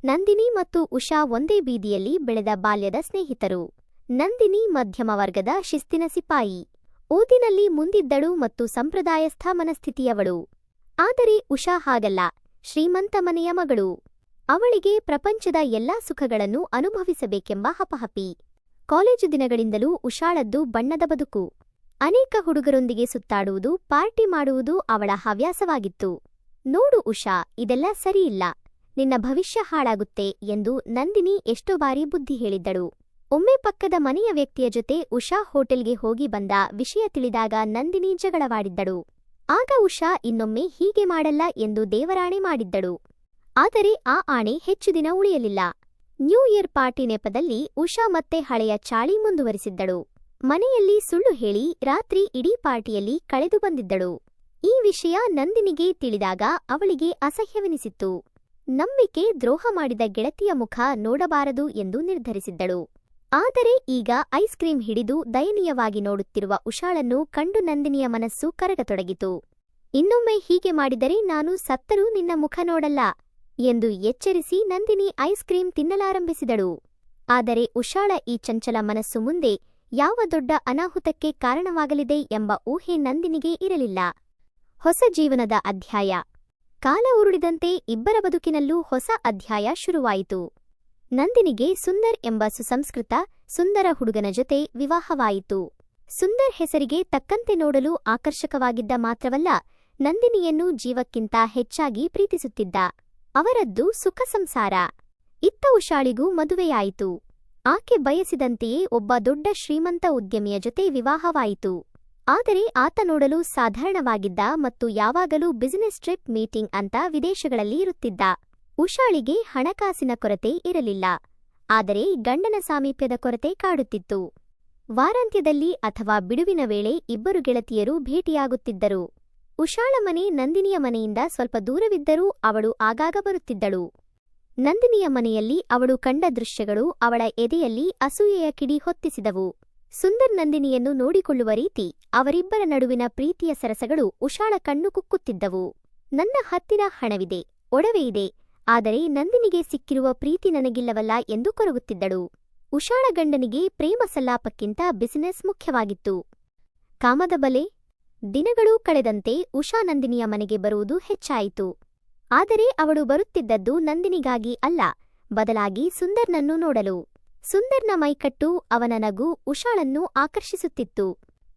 ನಂದಿನಿ ಮತ್ತು ಉಷಾ ಒಂದೇ ಬೀದಿಯಲ್ಲಿ ಬೆಳೆದ ಬಾಲ್ಯದ ಸ್ನೇಹಿತರು. ನಂದಿನಿ ಮಧ್ಯಮ ವರ್ಗದ ಶಿಸ್ತಿನ ಸಿಪಾಯಿ. ಓದಿನಲ್ಲಿ ಮುಂದಿದ್ದಳು ಮತ್ತು ಸಂಪ್ರದಾಯಸ್ಥ ಮನಸ್ಥಿತಿಯವಳು. ಆದರೆ ಉಷಾ ಹಾಗಲ್ಲ, ಶ್ರೀಮಂತ ಮನೆಯ ಮಗಳು. ಅವಳಿಗೆ ಪ್ರಪಂಚದ ಎಲ್ಲಾ ಸುಖಗಳನ್ನು ಅನುಭವಿಸಬೇಕೆಂಬ ಹಪಹಪಿ. ಕಾಲೇಜು ದಿನಗಳಿಂದಲೂ ಉಷಾಳದ್ದು ಬಣ್ಣದ ಬದುಕು. ಅನೇಕ ಹುಡುಗರೊಂದಿಗೆ ಸುತ್ತಾಡುವುದು, ಪಾರ್ಟಿ ಮಾಡುವುದು ಅವಳ ಹವ್ಯಾಸವಾಗಿತ್ತು. ನೋಡು ಉಷಾ, ಇದೆಲ್ಲ ಸರಿಯಿಲ್ಲ, ನಿನ್ನ ಭವಿಷ್ಯ ಹಾಳಾಗುತ್ತೆ ಎಂದು ನಂದಿನಿ ಎಷ್ಟೋ ಬಾರಿ ಬುದ್ಧಿ ಹೇಳಿದ್ದಳು. ಒಮ್ಮೆ ಪಕ್ಕದ ಮನೆಯ ವ್ಯಕ್ತಿಯ ಜೊತೆ ಉಷಾ ಹೋಟೆಲ್ಗೆ ಹೋಗಿ ಬಂದ ವಿಷಯ ತಿಳಿದಾಗ ನಂದಿನಿ ಜಗಳವಾಡಿದ್ದಳು. ಆಗ ಉಷಾ ಇನ್ನೊಮ್ಮೆ ಹೀಗೆ ಮಾಡಲ್ಲ ಎಂದು ದೇವರಾಣೆ ಮಾಡಿದ್ದಳು. ಆದರೆ ಆ ಆಣೆ ಹೆಚ್ಚು ದಿನ ಉಳಿಯಲಿಲ್ಲ. ನ್ಯೂ ಇಯರ್ ಪಾರ್ಟಿ ನೆಪದಲ್ಲಿ ಉಷಾ ಮತ್ತೆ ಹಳೆಯ ಚಾಳಿ ಮುಂದುವರಿಸಿದ್ದಳು. ಮನೆಯಲ್ಲಿ ಸುಳ್ಳು ಹೇಳಿ ರಾತ್ರಿ ಇಡೀ ಪಾರ್ಟಿಯಲ್ಲಿ ಕಳೆದು ಬಂದಿದ್ದಳು. ಈ ವಿಷಯ ನಂದಿನಿಗೆ ತಿಳಿದಾಗ ಅವಳಿಗೆ ಅಸಹ್ಯವೆನಿಸಿತ್ತು. ನಂಬಿಕೆ ದ್ರೋಹ ಮಾಡಿದ ಗೆಳತಿಯ ಮುಖ ನೋಡಬಾರದು ಎಂದು ನಿರ್ಧರಿಸಿದ್ದಳು. ಆದರೆ ಈಗ ಐಸ್ ಕ್ರೀಂ ಹಿಡಿದು ದಯನೀಯವಾಗಿ ನೋಡುತ್ತಿರುವ ಉಷಾಳನ್ನು ಕಂಡು ನಂದಿನಿಯ ಮನಸ್ಸು ಕರಗತೊಡಗಿತು. ಇನ್ನೊಮ್ಮೆ ಹೀಗೆ ಮಾಡಿದರೆ ನಾನು ಸತ್ತರೂ ನಿನ್ನ ಮುಖ ನೋಡಲ್ಲ ಎಂದು ಎಚ್ಚರಿಸಿ ನಂದಿನಿ ಐಸ್ ಕ್ರೀಂ ತಿನ್ನಲಾರಂಭಿಸಿದಳು. ಆದರೆ ಉಷಾಳ ಈ ಚಂಚಲ ಮನಸ್ಸು ಮುಂದೆ ಯಾವ ದೊಡ್ಡ ಅನಾಹುತಕ್ಕೆ ಕಾರಣವಾಗಲಿದೆ ಎಂಬ ಊಹೆ ನಂದಿನಿಗೆ ಇರಲಿಲ್ಲ. ಹೊಸ ಜೀವನದ ಅಧ್ಯಾಯ. ಕಾಲ ಉರುಳಿದಂತೆ ಇಬ್ಬರ ಬದುಕಿನಲ್ಲೂ ಹೊಸ ಅಧ್ಯಾಯ ಶುರುವಾಯಿತು. ನಂದಿನಿಗೆ ಸುಂದರ್ ಎಂಬ ಸುಸಂಸ್ಕೃತ, ಸುಂದರ ಹುಡುಗನ ಜೊತೆ ವಿವಾಹವಾಯಿತು. ಸುಂದರ್ ಹೆಸರಿಗೆ ತಕ್ಕಂತೆ ನೋಡಲು ಆಕರ್ಷಕವಾಗಿದ್ದ ಮಾತ್ರವಲ್ಲ, ನಂದಿನಿಯನ್ನು ಜೀವಕ್ಕಿಂತ ಹೆಚ್ಚಾಗಿ ಪ್ರೀತಿಸುತ್ತಿದ್ದ. ಅವರದ್ದು ಸುಖ ಸಂಸಾರ. ಇತ್ತ ಉಷಾಳಿಗೂ ಮದುವೆಯಾಯಿತು. ಆಕೆ ಬಯಸಿದಂತೆಯೇ ಒಬ್ಬ ದೊಡ್ಡ ಶ್ರೀಮಂತ ಉದ್ಯಮಿಯ ಜೊತೆ ವಿವಾಹವಾಯಿತು. ಆದರೆ ಆತ ನೋಡಲು ಸಾಧಾರಣವಾಗಿದ್ದ ಮತ್ತು ಯಾವಾಗಲೂ ಬಿಸಿನೆಸ್ ಟ್ರಿಪ್, ಮೀಟಿಂಗ್ ಅಂತ ವಿದೇಶಗಳಲ್ಲಿ ಇರುತ್ತಿದ್ದ. ಉಷಾಳಿಗೆ ಹಣಕಾಸಿನ ಕೊರತೆ ಇರಲಿಲ್ಲ, ಆದರೆ ಗಂಡನ ಸಾಮೀಪ್ಯದ ಕೊರತೆ ಕಾಡುತ್ತಿತ್ತು. ವಾರಾಂತ್ಯದಲ್ಲಿ ಅಥವಾ ಬಿಡುವಿನ ವೇಳೆ ಇಬ್ಬರು ಗೆಳತಿಯರು ಭೇಟಿಯಾಗುತ್ತಿದ್ದರು. ಉಷಾಳ ಮನೆ ನಂದಿನಿಯ ಮನೆಯಿಂದ ಸ್ವಲ್ಪ ದೂರವಿದ್ದರೂ ಅವಳು ಆಗಾಗ ಬರುತ್ತಿದ್ದಳು. ನಂದಿನಿಯ ಮನೆಯಲ್ಲಿ ಅವಳು ಕಂಡ ದೃಶ್ಯಗಳು ಅವಳ ಎದೆಯಲ್ಲಿ ಅಸೂಯೆಯ ಕಿಡಿ ಹೊತ್ತಿಸಿದವು. ಸುಂದರ್ ನಂದಿನಿಯನ್ನು ನೋಡಿಕೊಳ್ಳುವ ರೀತಿ, ಅವರಿಬ್ಬರ ನಡುವಿನ ಪ್ರೀತಿಯ ಸರಸಗಳು ಉಷಾಳ ಕಣ್ಣು ಕುಕ್ಕುತ್ತಿದ್ದವು. ನನ್ನ ಹತ್ತಿರ ಹಣವಿದೆ, ಒಡವೆಯಿದೆ, ಆದರೆ ನಂದಿನಿಗೆ ಸಿಕ್ಕಿರುವ ಪ್ರೀತಿ ನನಗಿಲ್ಲವಲ್ಲ ಎಂದು ಕೊರಗುತ್ತಿದ್ದಳು. ಉಷಾಳ ಗಂಡನಿಗೆ ಪ್ರೇಮ ಸಲ್ಲಾಪಕ್ಕಿಂತ ಬಿಸಿನೆಸ್ ಮುಖ್ಯವಾಗಿತ್ತು. ಕಾಮದ ಬಲೆ. ದಿನಗಳೂ ಕಳೆದಂತೆ ಉಷಾ ನಂದಿನಿಯ ಮನೆಗೆ ಬರುವುದು ಹೆಚ್ಚಾಯಿತು. ಆದರೆ ಅವಳು ಬರುತ್ತಿದ್ದದ್ದು ನಂದಿನಿಗಾಗಿ ಅಲ್ಲ, ಬದಲಾಗಿ ಸುಂದರ್ನನ್ನು ನೋಡಲು. ಸುಂದರ್ನ ಮೈಕಟ್ಟು, ಅವನ ನಗು ಉಷಾಳನ್ನು ಆಕರ್ಷಿಸುತ್ತಿತ್ತು.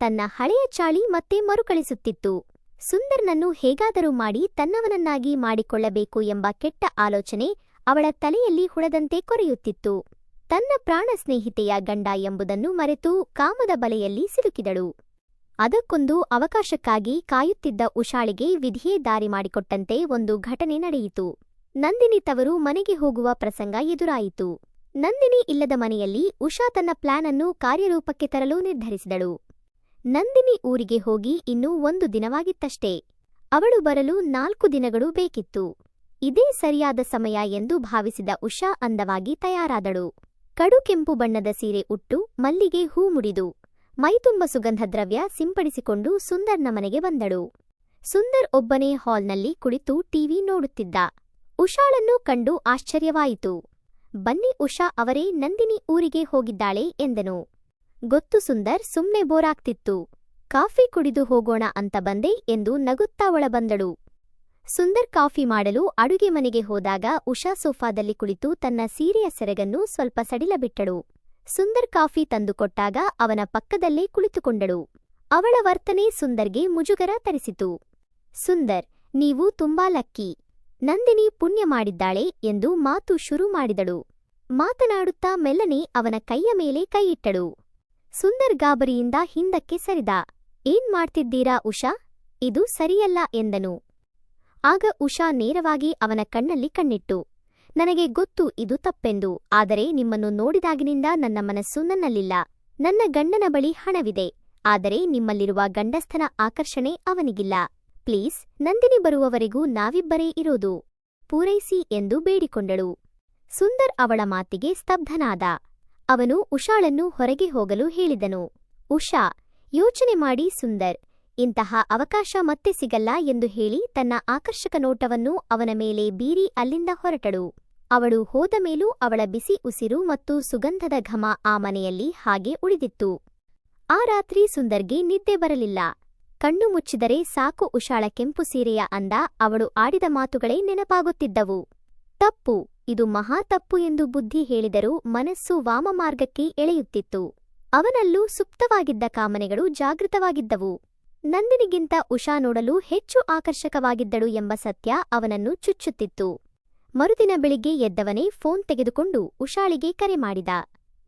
ತನ್ನ ಹಳೆಯ ಚಾಳಿ ಮತ್ತೆ ಮರುಕಳಿಸುತ್ತಿತ್ತು. ಸುಂದರ್ನನ್ನು ಹೇಗಾದರೂ ಮಾಡಿ ತನ್ನವನನ್ನಾಗಿ ಮಾಡಿಕೊಳ್ಳಬೇಕು ಎಂಬ ಕೆಟ್ಟ ಆಲೋಚನೆ ಅವಳ ತಲೆಯಲ್ಲಿ ಹುಳದಂತೆ ಕೊರೆಯುತ್ತಿತ್ತು. ತನ್ನ ಪ್ರಾಣ ಸ್ನೇಹಿತೆಯ ಗಂಡ ಎಂಬುದನ್ನು ಮರೆತು ಕಾಮದ ಬಲೆಯಲ್ಲಿ ಸಿಲುಕಿದಳು. ಅದಕ್ಕೊಂದು ಅವಕಾಶಕ್ಕಾಗಿ ಕಾಯುತ್ತಿದ್ದ ಉಷಾಳಿಗೆ ವಿಧಿಯೇ ದಾರಿ ಮಾಡಿಕೊಟ್ಟಂತೆ ಒಂದು ಘಟನೆ ನಡೆಯಿತು. ನಂದಿನಿ ತವರು ಮನೆಗೆ ಹೋಗುವ ಪ್ರಸಂಗ ಎದುರಾಯಿತು. ನಂದಿನಿ ಇಲ್ಲದ ಮನೆಯಲ್ಲಿ ಉಷಾ ತನ್ನ ಪ್ಲಾನ್ ಅನ್ನು ಕಾರ್ಯರೂಪಕ್ಕೆ ತರಲು ನಿರ್ಧರಿಸಿದಳು. ನಂದಿನಿ ಊರಿಗೆ ಹೋಗಿ ಇನ್ನೂ 1 ದಿನವಾಗಿತ್ತಷ್ಟೇ. ಅವಳು ಬರಲು 4 ದಿನಗಳು ಬೇಕಿತ್ತು. ಇದೇ ಸರಿಯಾದ ಸಮಯ ಎಂದು ಭಾವಿಸಿದ ಉಷಾ ಅಂದವಾಗಿ ತಯಾರಾದಳು. ಕಡು ಕೆಂಪು ಬಣ್ಣದ ಸೀರೆ ಉಟ್ಟು, ಮಲ್ಲಿಗೆ ಹೂ ಮುಡಿದು, ಮೈತುಂಬ ಸುಗಂಧ ದ್ರವ್ಯ ಸಿಂಪಡಿಸಿಕೊಂಡು ಸುಂದರ್ನ ಮನೆಗೆ ಬಂದಳು. ಸುಂದರ್ ಒಬ್ಬನೇ ಹಾಲ್ನಲ್ಲಿ ಕುಳಿತು ಟಿವಿ ನೋಡುತ್ತಿದ್ದ. ಉಷಾಳನ್ನು ಕಂಡು ಆಶ್ಚರ್ಯವಾಯಿತು. ಬನ್ನಿ ಉಷಾ ಅವರೇ, ನಂದಿನಿ ಊರಿಗೆ ಹೋಗಿದ್ದಾಳೆ ಎಂದನು. ಗೊತ್ತು ಸುಂದರ್, ಸುಮ್ನೆ ಬೋರಾಗ್ತಿತ್ತು. ಕಾಫಿ ಕುಡಿದು ಹೋಗೋಣ ಅಂತ ಬಂದೆ ಎಂದು ನಗುತ್ತಾ ಒಳಬಂದಳು. ಸುಂದರ್ ಕಾಫಿ ಮಾಡಲು ಅಡುಗೆ ಮನೆಗೆ ಹೋದಾಗ ಉಷಾ ಸೋಫಾದಲ್ಲಿ ಕುಳಿತು ತನ್ನ ಸೀರೆಯ ಸೆರಗನ್ನು ಸ್ವಲ್ಪ ಸಡಿಲಬಿಟ್ಟಳು. ಸುಂದರ್ ಕಾಫಿ ತಂದುಕೊಟ್ಟಾಗ ಅವನ ಪಕ್ಕದಲ್ಲೇ ಕುಳಿತುಕೊಂಡಳು. ಅವಳ ವರ್ತನೆ ಸುಂದರ್ಗೆ ಮುಜುಗರ ತರಿಸಿತು. ಸುಂದರ್, ನೀವು ತುಂಬಾ ಲಕ್ಕಿ. ನಂದಿನಿ ಪುಣ್ಯ ಮಾಡಿದ್ದಾಳೆ ಎಂದು ಮಾತು ಶುರು ಮಾಡಿದಳು. ಮಾತನಾಡುತ್ತಾ ಮೆಲ್ಲನೆ ಅವನ ಕೈಯ ಮೇಲೆ ಕೈಯಿಟ್ಟಳು. ಸುಂದರ್ ಗಾಬರಿಯಿಂದ ಹಿಂದಕ್ಕೆ ಸರಿದ. ಏನ್ ಮಾಡ್ತಿದ್ದೀರಾ ಉಷಾ? ಇದು ಸರಿಯಲ್ಲ ಎಂದನು. ಆಗ ಉಷಾ ನೇರವಾಗಿ ಅವನ ಕಣ್ಣಲ್ಲಿ ಕಣ್ಣಿಟ್ಟು, ನನಗೆ ಗೊತ್ತು ಇದು ತಪ್ಪೆಂದು, ಆದರೆ ನಿಮ್ಮನ್ನು ನೋಡಿದಾಗಿನಿಂದ ನನ್ನ ಮನಸ್ಸು ನನ್ನಲ್ಲಿಲ್ಲ. ನನ್ನ ಗಂಡನ ಬಳಿ ಹಣವಿದೆ, ಆದರೆ ನಿಮ್ಮಲ್ಲಿರುವ ಗಂಡಸ್ಥನ ಆಕರ್ಷಣೆ ಅವನಿಗಿಲ್ಲ. ಪ್ಲೀಸ್, ನಂದಿನಿ ಬರುವವರೆಗೂ ನಾವಿಬ್ಬರೇ ಇರೋದು. ಪೂರೈಸಿ ಎಂದು ಬೇಡಿಕೊಂಡಳು. ಸುಂದರ್ ಅವಳ ಮಾತಿಗೆ ಸ್ತಬ್ಧನಾದ. ಅವನು ಉಷಾಳನ್ನು ಹೊರಗೆ ಹೋಗಲು ಹೇಳಿದನು. ಉಷಾ, ಯೋಚನೆ ಮಾಡಿ ಸುಂದರ್, ಇಂತಹ ಅವಕಾಶ ಮತ್ತೆ ಸಿಗಲ್ಲ ಎಂದು ಹೇಳಿ ತನ್ನ ಆಕರ್ಷಕ ನೋಟವನ್ನು ಅವನ ಮೇಲೆ ಬೀರಿ ಅಲ್ಲಿಂದ ಹೊರಟಳು. ಅವಳು ಹೋದ ಮೇಲೂ ಅವಳ ಬಿಸಿ ಉಸಿರು ಮತ್ತು ಸುಗಂಧದ ಘಮ ಆ ಮನೆಯಲ್ಲಿ ಹಾಗೆ ಉಳಿದಿತ್ತು. ಆ ರಾತ್ರಿ ಸುಂದರ್ಗೆ ನಿದ್ದೆ ಬರಲಿಲ್ಲ. ಕಣ್ಣು ಮುಚ್ಚಿದರೆ ಸಾಕು ಉಷಾಳ ಕೆಂಪು ಸೀರೆಯ ಅಂದ, ಅವಳು ಆಡಿದ ಮಾತುಗಳೇ ನೆನಪಾಗುತ್ತಿದ್ದವು. ತಪ್ಪು, ಇದು ಮಹಾ ತಪ್ಪು ಎಂದು ಬುದ್ಧಿ ಹೇಳಿದರೂ ಮನಸ್ಸು ವಾಮಮಾರ್ಗಕ್ಕೆ ಎಳೆಯುತ್ತಿತ್ತು. ಅವನಲ್ಲೂ ಸುಪ್ತವಾಗಿದ್ದ ಕಾಮನೆಗಳು ಜಾಗೃತವಾಗಿದ್ದವು. ನಂದಿನಿಗಿಂತ ಉಷಾ ನೋಡಲು ಹೆಚ್ಚು ಆಕರ್ಷಕವಾಗಿದ್ದಳು ಎಂಬ ಸತ್ಯ ಅವನನ್ನು ಚುಚ್ಚುತ್ತಿತ್ತು. ಮರುದಿನ ಬೆಳಿಗ್ಗೆ ಎದ್ದವನೇ ಫೋನ್ ತೆಗೆದುಕೊಂಡು ಉಷಾಳಿಗೆ ಕರೆ ಮಾಡಿದ.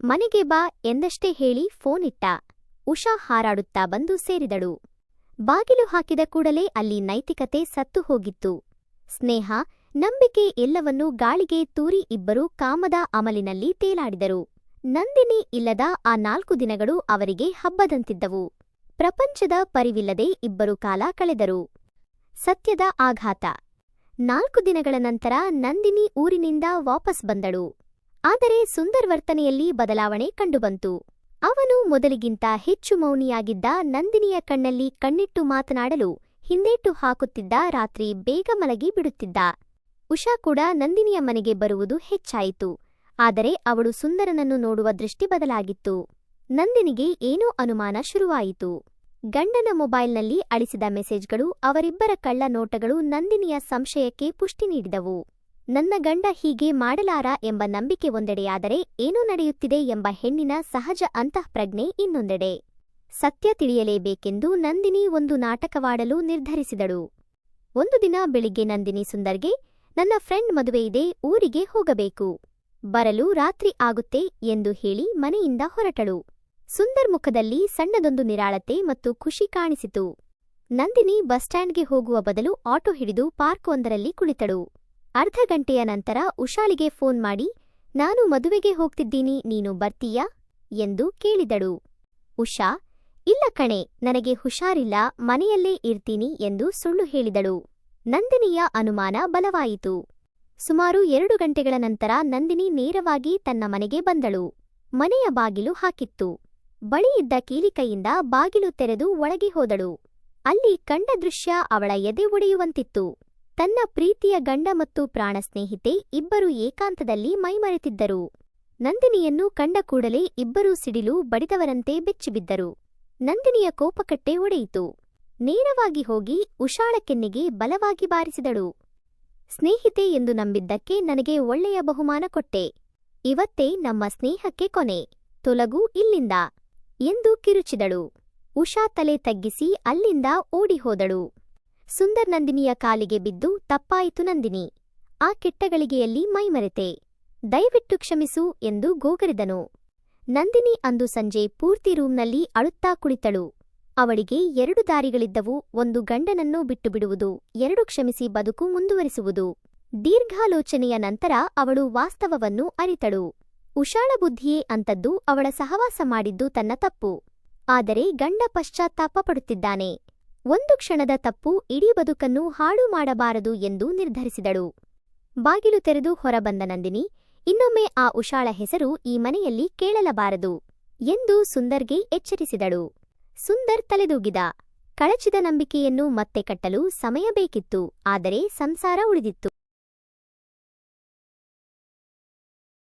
ಮನೆಗೆ ಬಾ ಎಂದಷ್ಟೇ ಹೇಳಿ ಫೋನ್ ಇಟ್ಟ. ಉಷಾ ಹಾರಾಡುತ್ತಾ ಬಂದು ಸೇರಿದಳು. ಬಾಗಿಲು ಹಾಕಿದ ಕೂಡಲೇ ಅಲ್ಲಿ ನೈತಿಕತೆ ಸತ್ತು ಹೋಗಿತ್ತು. ಸ್ನೇಹ, ನಂಬಿಕೆ ಎಲ್ಲವನ್ನೂ ಗಾಳಿಗೆ ತೂರಿ ಇಬ್ಬರೂ ಕಾಮದ ಅಮಲಿನಲ್ಲಿ ತೇಲಾಡಿದರು. ನಂದಿನಿ ಇಲ್ಲದ ಆ 4 ದಿನಗಳು ಅವರಿಗೆ ಹಬ್ಬದಂತಿದ್ದವು. ಪ್ರಪಂಚದ ಪರಿವಿಲ್ಲದೆ ಇಬ್ಬರು ಕಾಲ ಕಳೆದರು. ಸತ್ಯದ ಆಘಾತ. 4 ದಿನಗಳ ನಂತರ ನಂದಿನಿ ಊರಿನಿಂದ ವಾಪಸ್ ಬಂದಳು. ಆದರೆ ಸುಂದರ್ ವರ್ತನೆಯಲ್ಲಿ ಬದಲಾವಣೆ ಕಂಡುಬಂತು. ಅವನು ಮೊದಲಿಗಿಂತ ಹೆಚ್ಚು ಮೌನಿಯಾಗಿದ್ದ. ನಂದಿನಿಯ ಕಣ್ಣಲ್ಲಿ ಕಣ್ಣಿಟ್ಟು ಮಾತನಾಡಲು ಹಿಂದೇಟು ಹಾಕುತ್ತಿದ್ದ. ರಾತ್ರಿ ಬೇಗ ಮಲಗಿ ಬಿಡುತ್ತಿದ್ದ. ಉಷಾ ಕೂಡ ನಂದಿನಿಯ ಮನೆಗೆ ಬರುವುದು ಹೆಚ್ಚಾಯಿತು. ಆದರೆ ಅವಳು ಸುಂದರನನ್ನು ನೋಡುವ ದೃಷ್ಟಿ ಬದಲಾಗಿತ್ತು. ನಂದಿನಿಗೆ ಏನೋ ಅನುಮಾನ ಶುರುವಾಯಿತು. ಗಂಡನ ಮೊಬೈಲ್ನಲ್ಲಿ ಅಳಿಸಿದ ಮೆಸೇಜ್ಗಳು, ಅವರಿಬ್ಬರ ಕಳ್ಳ ನೋಟಗಳು ನಂದಿನಿಯ ಸಂಶಯಕ್ಕೆ ಪುಷ್ಟಿ ನೀಡಿದವು. ನನ್ನ ಗಂಡ ಹೀಗೆ ಮಾಡಲಾರ ಎಂಬ ನಂಬಿಕೆ ಒಂದೆಡೆಯಾದರೆ, ಏನೋ ನಡೆಯುತ್ತಿದೆ ಎಂಬ ಹೆಣ್ಣಿನ ಸಹಜ ಅಂತಃಪ್ರಜ್ಞೆ ಇನ್ನೊಂದೆಡೆ. ಸತ್ಯ ತಿಳಿಯಲೇಬೇಕೆಂದು ನಂದಿನಿ ಒಂದು ನಾಟಕವಾಡಲು ನಿರ್ಧರಿಸಿದಳು. ಒಂದು ದಿನ ಬೆಳಿಗ್ಗೆ ನಂದಿನಿ ಸುಂದರ್ಗೆ, ನನ್ನ ಫ್ರೆಂಡ್ ಮದುವೆಯಿದೆ, ಊರಿಗೆ ಹೋಗಬೇಕು, ಬರಲು ರಾತ್ರಿ ಆಗುತ್ತೆ ಎಂದು ಹೇಳಿ ಮನೆಯಿಂದ ಹೊರಟಳು. ಸುಂದರ್ ಮುಖದಲ್ಲಿ ಸಣ್ಣದೊಂದು ನಿರಾಳತೆ ಮತ್ತು ಖುಷಿ ಕಾಣಿಸಿತು. ನಂದಿನಿ ಬಸ್ ಸ್ಟ್ಯಾಂಡ್ಗೆ ಹೋಗುವ ಬದಲು ಆಟೋ ಹಿಡಿದು ಪಾರ್ಕ್ ಒಂದರಲ್ಲಿ ಕುಳಿತಳು. ಅರ್ಧ ಗಂಟೆಯ ನಂತರ ಉಷಾಳಿಗೆ ಫೋನ್ ಮಾಡಿ, ನಾನು ಮದುವೆಗೆ ಹೋಗ್ತಿದ್ದೀನಿ, ನೀನು ಬರ್ತೀಯಾ ಎಂದು ಕೇಳಿದಳು. ಉಷಾ, ಇಲ್ಲ ಕಣೆ, ನನಗೆ ಹುಷಾರಿಲ್ಲ, ಮನೆಯಲ್ಲೇ ಇರ್ತೀನಿ ಎಂದು ಸುಳ್ಳು ಹೇಳಿದಳು. ನಂದಿನಿಯ ಅನುಮಾನ ಬಲವಾಯಿತು. ಸುಮಾರು 2 ಗಂಟೆಗಳ ನಂತರ ನಂದಿನಿ ನೇರವಾಗಿ ತನ್ನ ಮನೆಗೆ ಬಂದಳು. ಮನೆಯ ಬಾಗಿಲು ಹಾಕಿತ್ತು. ಬಳಿಯಿದ್ದ ಕೀಲಿಕೈಯಿಂದ ಬಾಗಿಲು ತೆರೆದು ಒಳಗೆ ಹೋದಳು. ಅಲ್ಲಿ ಕಂಡ ದೃಶ್ಯ ಅವಳ ಎದೆ ಒಡೆಯುವಂತಿತ್ತು. ತನ್ನ ಪ್ರೀತಿಯ ಗಂಡ ಮತ್ತು ಪ್ರಾಣ ಸ್ನೇಹಿತೆ ಇಬ್ಬರು ಏಕಾಂತದಲ್ಲಿ ಮೈಮರೆತಿದ್ದರು. ನಂದಿನಿಯನ್ನು ಕಂಡ ಕೂಡಲೇ ಇಬ್ಬರೂ ಸಿಡಿಲು ಬಡಿದವರಂತೆ ಬೆಚ್ಚಿಬಿದ್ದರು. ನಂದಿನಿಯ ಕೋಪಕಟ್ಟೆ ಒಡೆಯಿತು. ನೇರವಾಗಿ ಹೋಗಿ ಉಷಾಳ ಕೆನ್ನೆಗೆ ಬಲವಾಗಿ ಬಾರಿಸಿದಳು. ಸ್ನೇಹಿತೆ ಎಂದು ನಂಬಿದ್ದಕ್ಕೆ ನನಗೆ ಒಳ್ಳೆಯ ಬಹುಮಾನ ಕೊಟ್ಟೆ. ಇವತ್ತೇ ನಮ್ಮ ಸ್ನೇಹಕ್ಕೆ ಕೊನೆ, ತೊಲಗು ಇಲ್ಲಿಂದ ಎಂದು ಕಿರುಚಿದಳು. ಉಷಾ ತಲೆ ತಗ್ಗಿಸಿ ಅಲ್ಲಿಂದ ಓಡಿಹೋದಳು. ಸುಂದರ್ ನಂದಿನಿಯ ಕಾಲಿಗೆ ಬಿದ್ದು, ತಪ್ಪಾಯಿತು ನಂದಿನಿ, ಆ ಕೆಟ್ಟಗಳಿಗೆಯಲ್ಲಿ ಮೈಮರೆತೆ, ದಯವಿಟ್ಟು ಕ್ಷಮಿಸು ಎಂದು ಗೋಗರಿದನು. ನಂದಿನಿ ಅಂದು ಸಂಜೆ ಪೂರ್ತಿ ರೂಮ್ನಲ್ಲಿ ಅಳುತ್ತಾ ಕುಳಿತಳು. ಅವಳಿಗೆ 2 ದಾರಿಗಳಿದ್ದವು. ಒಂದು ಗಂಡನನ್ನು ಬಿಟ್ಟುಬಿಡುವುದು, 2 ಕ್ಷಮಿಸಿ ಬದುಕು ಮುಂದುವರಿಸುವುದು. ದೀರ್ಘಾಲೋಚನೆಯ ನಂತರ ಅವಳು ವಾಸ್ತವವನ್ನು ಅರಿತಳು. ಉಷಾಳ ಬುದ್ಧಿಯೇ ಅಂತದ್ದು, ಅವಳ ಸಹವಾಸ ಮಾಡಿದ್ದು ತನ್ನ ತಪ್ಪು. ಆದರೆ ಗಂಡ ಪಶ್ಚಾತ್ತಾಪ ಪಡುತ್ತಿದ್ದಾನೆ. ಒಂದು ಕ್ಷಣದ ತಪ್ಪು ಇಡೀ ಬದುಕನ್ನು ಹಾಳು ಮಾಡಬಾರದು ಎಂದು ನಿರ್ಧರಿಸಿದಳು. ಬಾಗಿಲು ತೆರೆದು ಹೊರಬಂದ ನಂದಿನಿ, ಇನ್ನೊಮ್ಮೆ ಆ ಉಷಾಳ ಹೆಸರು ಈ ಮನೆಯಲ್ಲಿ ಕೇಳಲಬಾರದು ಎಂದು ಸುಂದರ್ಗೆ ಎಚ್ಚರಿಸಿದಳು. ಸುಂದರ್ ತಲೆದೂಗಿದ. ಕಳಚಿದ ನಂಬಿಕೆಯನ್ನು ಮತ್ತೆ ಕಟ್ಟಲು ಸಮಯ ಬೇಕಿತ್ತು, ಆದರೆ ಸಂಸಾರ ಉಳಿದಿತ್ತು.